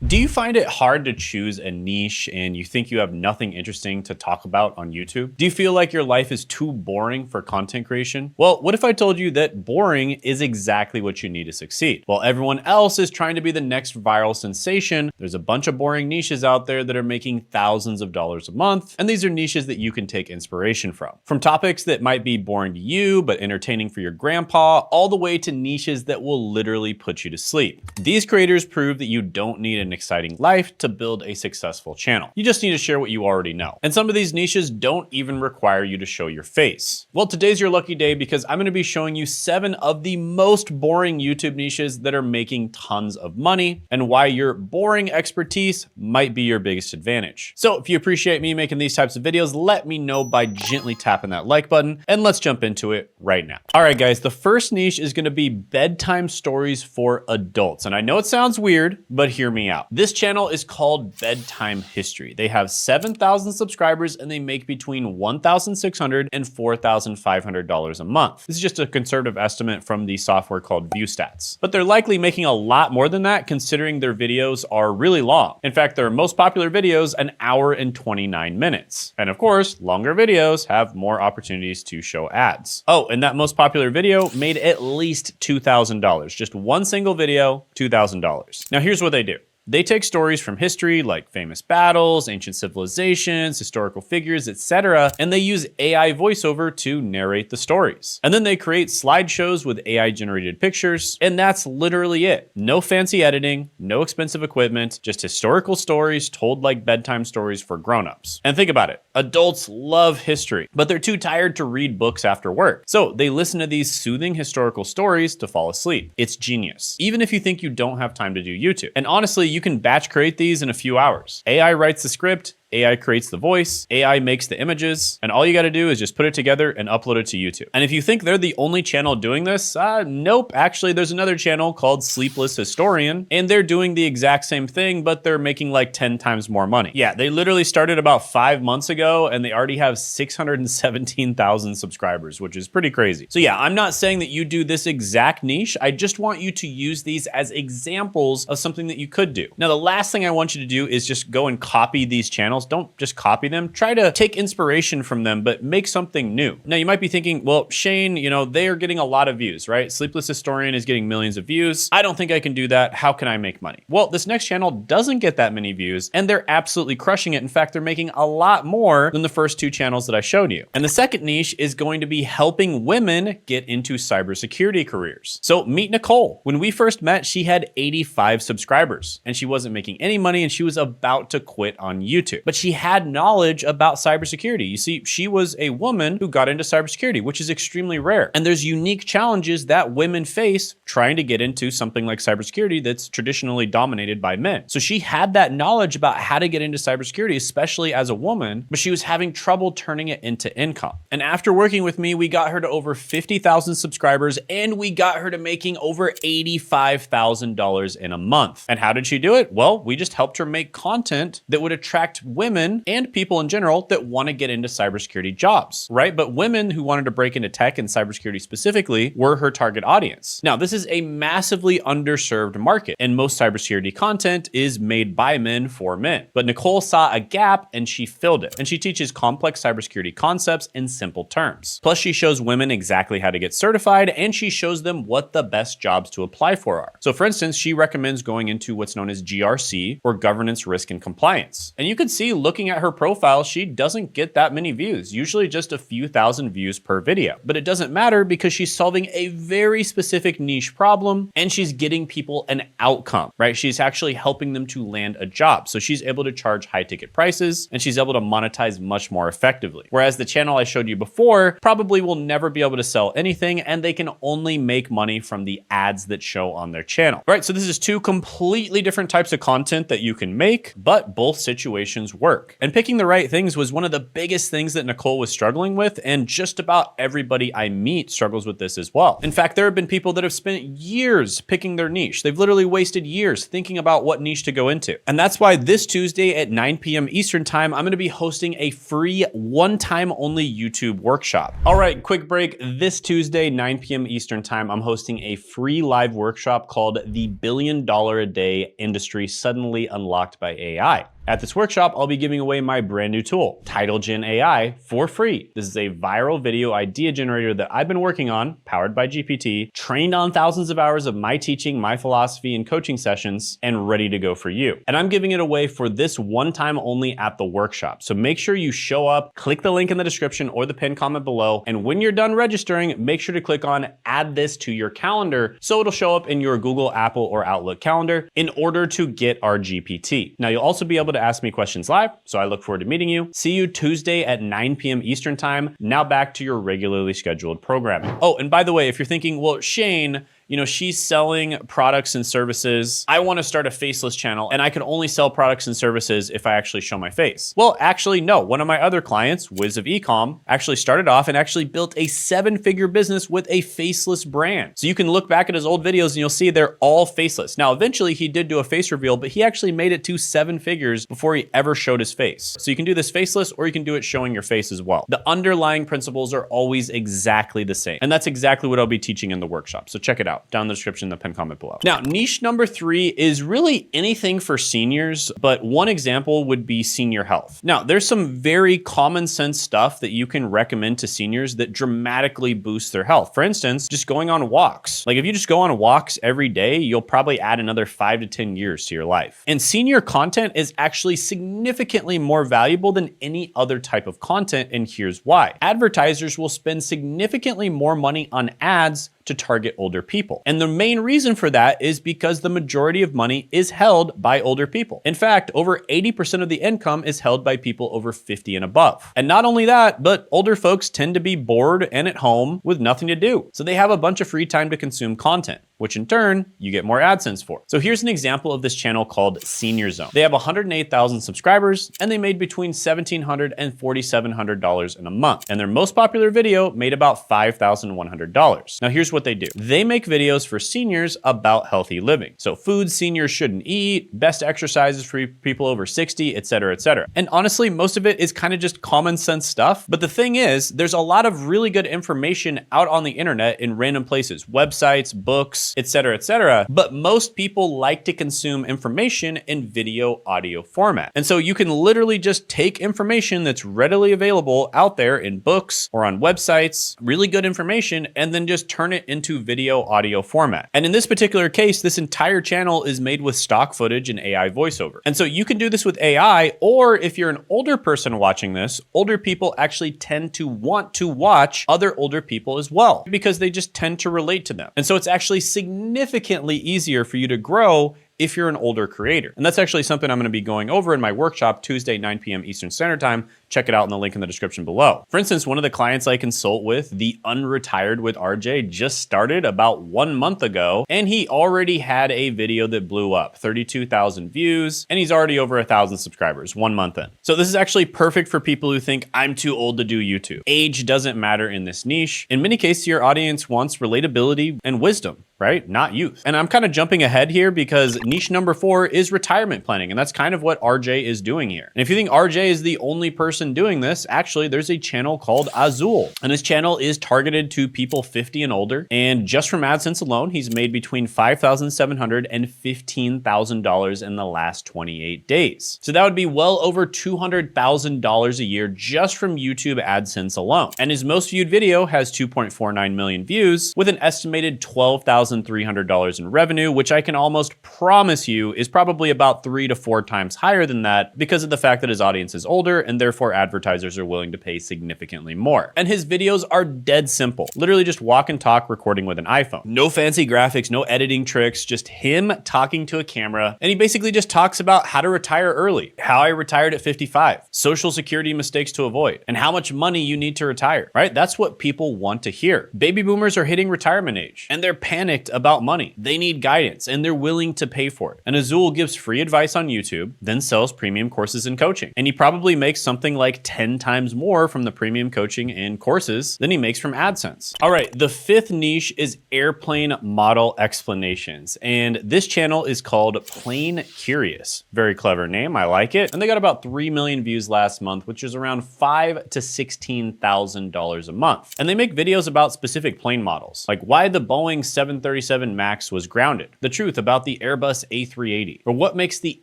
Do you find it hard to choose a niche and you think you have nothing interesting to talk about on YouTube? Do you feel like your life is too boring for content creation? Well, what if I told you that boring is exactly what you need to succeed? While everyone else is trying to be the next viral sensation, there's a bunch of boring niches out there that are making thousands of dollars a month, and these are niches that you can take inspiration from. From topics that might be boring to you, but entertaining for your grandpa, all the way to niches that will literally put you to sleep. These creators prove that you don't need an exciting life to build a successful channel. You just need to share what you already know. And some of these niches don't even require you to show your face. Well, today's your lucky day because I'm gonna be showing you 7 of the most boring YouTube niches that are making tons of money and why your boring expertise might be your biggest advantage. So if you appreciate me making these types of videos, let me know by gently tapping that like button, and let's jump into it right now. All right, guys, the first niche is gonna be bedtime stories for adults. And I know it sounds weird, but hear me out. This channel is called Bedtime History. They have 7,000 subscribers and they make between $1,600 and $4,500 a month. This is just a conservative estimate from the software called ViewStats. But they're likely making a lot more than that considering their videos are really long. In fact, their most popular videos, an hour and 29 minutes. And of course, longer videos have more opportunities to show ads. Oh, and that most popular video made at least $2,000. Just one single video, $2,000. Now here's what they do. They take stories from history like famous battles, ancient civilizations, historical figures, etc., and they use AI voiceover to narrate the stories. And then they create slideshows with AI generated pictures, and that's literally it. No fancy editing, no expensive equipment, just historical stories told like bedtime stories for grown-ups. And think about it, adults love history, but they're too tired to read books after work. So they listen to these soothing historical stories to fall asleep. It's genius, even if you think you don't have time to do YouTube. And honestly, you can batch create these in a few hours. AI writes the script, AI creates the voice, AI makes the images, and all you gotta do is just put it together and upload it to YouTube. And if you think they're the only channel doing this, nope. Actually, there's another channel called Sleepless Historian, and they're doing the exact same thing, but they're making like 10 times more money. Yeah, they literally started about 5 months ago, and they already have 617,000 subscribers, which is pretty crazy. So yeah, I'm not saying that you do this exact niche. I just want you to use these as examples of something that you could do. Now, the last thing I want you to do is just go and copy these channels. Don't just copy them. Try to take inspiration from them, but make something new. Now you might be thinking, well, Shane, you know, they are getting a lot of views, right? Sleepless Historian is getting millions of views. I don't think I can do that. How can I make money? Well, this next channel doesn't get that many views and they're absolutely crushing it. In fact, they're making a lot more than the first 2 channels that I showed you. And the second niche is going to be helping women get into cybersecurity careers. So meet Nicole. When we first met, she had 85 subscribers and she wasn't making any money and she was about to quit on YouTube. But she had knowledge about cybersecurity. You see, she was a woman who got into cybersecurity, which is extremely rare. And there's unique challenges that women face trying to get into something like cybersecurity that's traditionally dominated by men. So she had that knowledge about how to get into cybersecurity, especially as a woman, but she was having trouble turning it into income. And after working with me, we got her to over 50,000 subscribers and we got her to making over $85,000 in a month. And how did she do it? Well, we just helped her make content that would attract women and people in general that want to get into cybersecurity jobs, right? But women who wanted to break into tech and cybersecurity specifically were her target audience. Now, this is a massively underserved market and most cybersecurity content is made by men for men. But Nicole saw a gap and she filled it. And she teaches complex cybersecurity concepts in simple terms. Plus, she shows women exactly how to get certified and she shows them what the best jobs to apply for are. So for instance, she recommends going into what's known as GRC or governance, risk, and compliance. And you can see looking at her profile, she doesn't get that many views, usually just a few thousand views per video. But it doesn't matter because she's solving a very specific niche problem and she's getting people an outcome, right? She's actually helping them to land a job. So she's able to charge high ticket prices and she's able to monetize much more effectively. Whereas the channel I showed you before probably will never be able to sell anything and they can only make money from the ads that show on their channel, right? So this is 2 completely different types of content that you can make, but both situations work. And picking the right things was one of the biggest things that Nicole was struggling with, and just about everybody I meet struggles with this as well. In fact, there have been people that have spent years picking their niche. They've literally wasted years thinking about what niche to go into. And that's why this Tuesday at 9 p.m. Eastern time, I'm gonna be hosting a free one-time only YouTube workshop. All right, quick break. This Tuesday, 9 p.m. Eastern time, I'm hosting a free live workshop called The $1 Billion a Day Industry Suddenly Unlocked by AI. At this workshop, I'll be giving away my brand new tool, TitleGen AI, for free. This is a viral video idea generator that I've been working on, powered by GPT, trained on thousands of hours of my teaching, my philosophy, and coaching sessions, and ready to go for you. And I'm giving it away for this one time only at the workshop. So make sure you show up, click the link in the description or the pinned comment below, and when you're done registering, make sure to click on add this to your calendar so it'll show up in your Google, Apple, or Outlook calendar in order to get our GPT. Now, you'll also be able to ask me questions live, so I look forward to meeting you. See you Tuesday at 9 p.m. Eastern time. Now back to your regularly scheduled programming. Oh, and by the way, if you're thinking, well, Shane, you know, she's selling products and services. I want to start a faceless channel and I can only sell products and services if I actually show my face. Well, actually, no. One of my other clients, Wiz of Ecom, actually started off and actually built a 7-figure business with a faceless brand. So you can look back at his old videos and you'll see they're all faceless. Now, eventually he did do a face reveal, but he actually made it to 7 figures before he ever showed his face. So you can do this faceless or you can do it showing your face as well. The underlying principles are always exactly the same. And that's exactly what I'll be teaching in the workshop. So check it out down in the description in the pinned comment below. Now, niche number 3 is really anything for seniors, but one example would be senior health. Now, there's some very common sense stuff that you can recommend to seniors that dramatically boost their health. For instance, just going on walks. Like if you just go on walks every day, you'll probably add another 5 to 10 years to your life. And senior content is actually significantly more valuable than any other type of content, and here's why. Advertisers will spend significantly more money on ads to target older people. And the main reason for that is because the majority of money is held by older people. In fact, over 80% of the income is held by people over 50 and above. And not only that, but older folks tend to be bored and at home with nothing to do. So they have a bunch of free time to consume content, which in turn, you get more AdSense for. So here's an example of this channel called Senior Zone. They have 108,000 subscribers and they made between $1,700 and $4,700 in a month. And their most popular video made about $5,100. Now here's what they do. They make videos for seniors about healthy living. So foods seniors shouldn't eat, best exercises for people over 60, etc., etc. And honestly, most of it is kind of just common sense stuff. But the thing is, there's a lot of really good information out on the internet in random places, websites, books, etc., etc. But most people like to consume information in video, audio format. And so you can literally just take information that's readily available out there in books or on websites, really good information, and then just turn it into video, audio format. And in this particular case, this entire channel is made with stock footage and AI voiceover. And so you can do this with AI, or if you're an older person watching this, older people actually tend to want to watch other older people as well, because they just tend to relate to them. And so it's actually significantly easier for you to grow if you're an older creator. And that's actually something I'm gonna be going over in my workshop Tuesday, 9 p.m. Eastern Standard Time. Check it out in the link in the description below. For instance, one of the clients I consult with, the Unretired with RJ, just started about 1 month ago, and he already had a video that blew up, 32,000 views, and he's already over 1,000 subscribers 1 month in. So this is actually perfect for people who think I'm too old to do YouTube. Age doesn't matter in this niche. In many cases, your audience wants relatability and wisdom, right? Not youth. And I'm kind of jumping ahead here because niche number 4 is retirement planning. And that's kind of what RJ is doing here. And if you think RJ is the only person doing this, actually there's a channel called Azul. And his channel is targeted to people 50 and older. And just from AdSense alone, he's made between $5,700 and $15,000 in the last 28 days. So that would be well over $200,000 a year just from YouTube AdSense alone. And his most viewed video has 2.49 million views with an estimated $12,300 in revenue, which I can almost promise you is probably about 3 to 4 times higher than that because of the fact that his audience is older and therefore advertisers are willing to pay significantly more. And his videos are dead simple. Literally just walk and talk recording with an iPhone. No fancy graphics, no editing tricks, just him talking to a camera. And he basically just talks about how to retire early, how I retired at 55, social security mistakes to avoid, and how much money you need to retire, right? That's what people want to hear. Baby boomers are hitting retirement age and they're panicked about money. They need guidance and they're willing to pay pay for it. And Azul gives free advice on YouTube, then sells premium courses and coaching. And he probably makes something like 10 times more from the premium coaching and courses than he makes from AdSense. All right, the fifth niche is airplane model explanations. And this channel is called Plane Curious. Very clever name, I like it. And they got about 3 million views last month, which is around $5,000 to $16,000 a month. And they make videos about specific plane models, like why the Boeing 737 MAX was grounded, the truth about the Airbus A380, or what makes the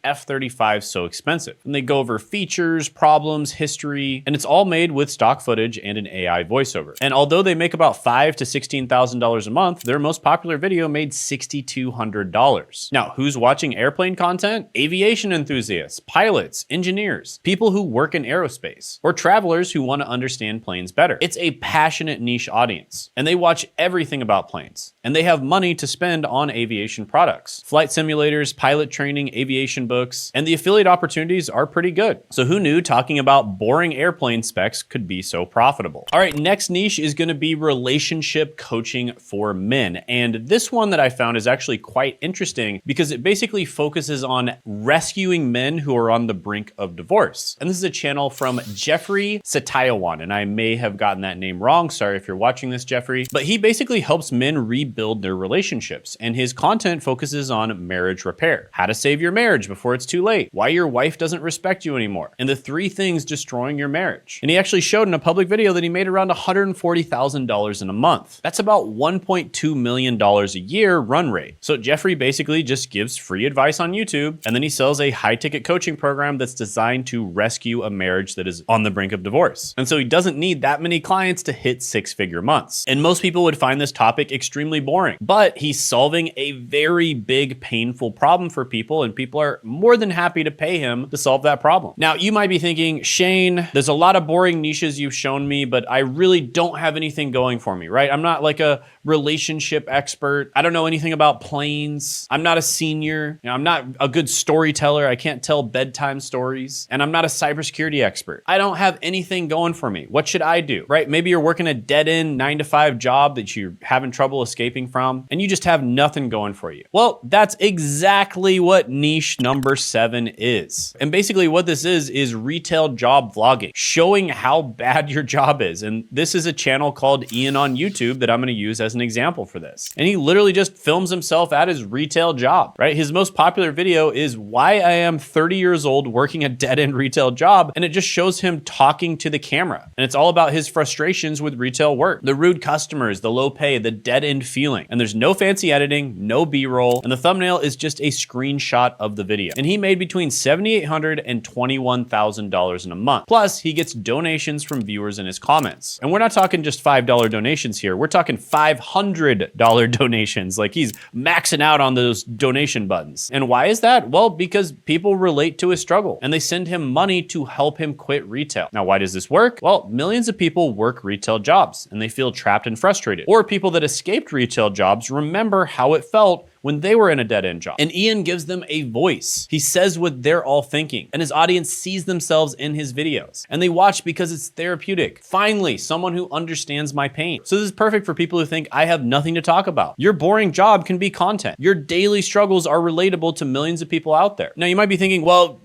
F-35 so expensive. And they go over features, problems, history, and it's all made with stock footage and an AI voiceover. And although they make about $5,000 to $16,000 a month, their most popular video made $6,200. Now, who's watching airplane content? Aviation enthusiasts, pilots, engineers, people who work in aerospace, or travelers who want to understand planes better. It's a passionate niche audience, and they watch everything about planes. And they have money to spend on aviation products, flight simulators, pilot training, aviation books, and the affiliate opportunities are pretty good. So who knew talking about boring airplane specs could be so profitable? All right, next niche is going to be relationship coaching for men. And this one that I found is actually quite interesting because it basically focuses on rescuing men who are on the brink of divorce. And this is a channel from Jeffrey Satayawan, and I may have gotten that name wrong. Sorry if you're watching this, Jeffrey. But he basically helps men rebuild their relationships, and his content focuses on marriage repair, how to save your marriage before it's too late, why your wife doesn't respect you anymore, and the 3 things destroying your marriage. And he actually showed in a public video that he made around $140,000 in a month. That's about $1.2 million a year run rate. So Jeffrey basically just gives free advice on YouTube, and then he sells a high-ticket coaching program that's designed to rescue a marriage that is on the brink of divorce. And so he doesn't need that many clients to hit 6-figure months. And most people would find this topic extremely boring, but he's solving a very big, painful problem for people, and people are more than happy to pay him to solve that problem. Now, you might be thinking, Shane, there's a lot of boring niches you've shown me, but I really don't have anything going for me, right? I'm not like a relationship expert. I don't know anything about planes. I'm not a senior. I'm not a good storyteller. I can't tell bedtime stories. And I'm not a cybersecurity expert. I don't have anything going for me. What should I do, right? Maybe you're working a dead-end 9-to-5 job that you're having trouble escaping from, and you just have nothing going for you. Well, that's exactly what niche number 7 is. And basically what this is retail job vlogging, showing how bad your job is. And this is a channel called Ian on YouTube that I'm going to use as an example for this. And he literally just films himself at his retail job, right? His most popular video is why I am 30 years old working a dead-end retail job. And it just shows him talking to the camera. And it's all about his frustrations with retail work, the rude customers, the low pay, the dead-end feeling. And there's no fancy editing, no B-roll, and the thumbnail is just a screenshot of the video. And he made between $7,800 and $21,000 in a month. Plus, he gets donations from viewers in his comments. And we're not talking just $5 donations here. We're talking $500 donations. Like, he's maxing out on those donation buttons. And why is that? Well, because people relate to his struggle and they send him money to help him quit retail. Now, why does this work? Well, millions of people work retail jobs and they feel trapped and frustrated. Or people that escaped retail jobs remember how it felt when they were in a dead-end job. And Ian gives them a voice. He says what they're all thinking, and his audience sees themselves in his videos. And they watch because it's therapeutic. Finally, someone who understands my pain. So this is perfect for people who think I have nothing to talk about. Your boring job can be content. Your daily struggles are relatable to millions of people out there. Now, you might be thinking, well,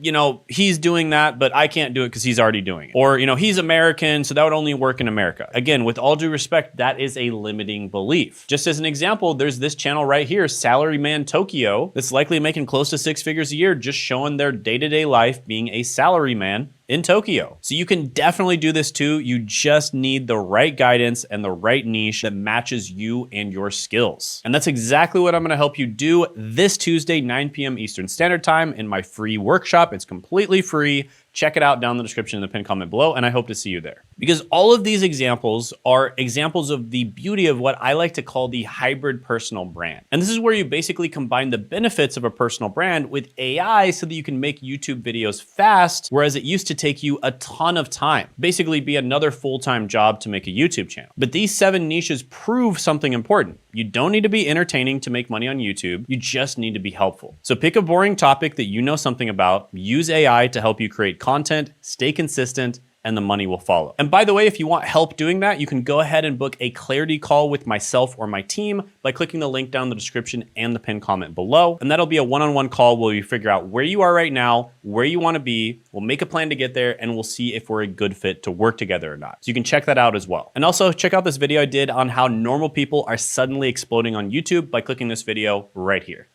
he's doing that, but I can't do it because he's already doing it. Or, he's American, so that would only work in America. Again, with all due respect, that is a limiting belief. Just as an example, there's this channel right here, Salaryman Tokyo, that's likely making close to 6 figures a year just showing their day-to-day life being a salaryman in Tokyo. So you can definitely do this too. You just need the right guidance and the right niche that matches you and your skills. And that's exactly what I'm going to help you do this Tuesday, 9 p.m. Eastern Standard Time in my free workshop. It's completely free. Check it out down in the description in the pinned comment below, and I hope to see you there. Because all of these examples are examples of the beauty of what I like to call the hybrid personal brand. And this is where you basically combine the benefits of a personal brand with AI so that you can make YouTube videos fast, whereas it used to take you a ton of time. Basically be another full-time job to make a YouTube channel. But these 7 niches prove something important. You don't need to be entertaining to make money on YouTube. You just need to be helpful. So pick a boring topic that you know something about, use AI to help you create content, stay consistent, and the money will follow. And by the way, if you want help doing that, you can go ahead and book a clarity call with myself or my team by clicking the link down in the description and the pinned comment below. And that'll be a one-on-one call where we figure out where you are right now, where you want to be, we'll make a plan to get there, and we'll see if we're a good fit to work together or not. So you can check that out as well. And also check out this video I did on how normal people are suddenly exploding on YouTube by clicking this video right here.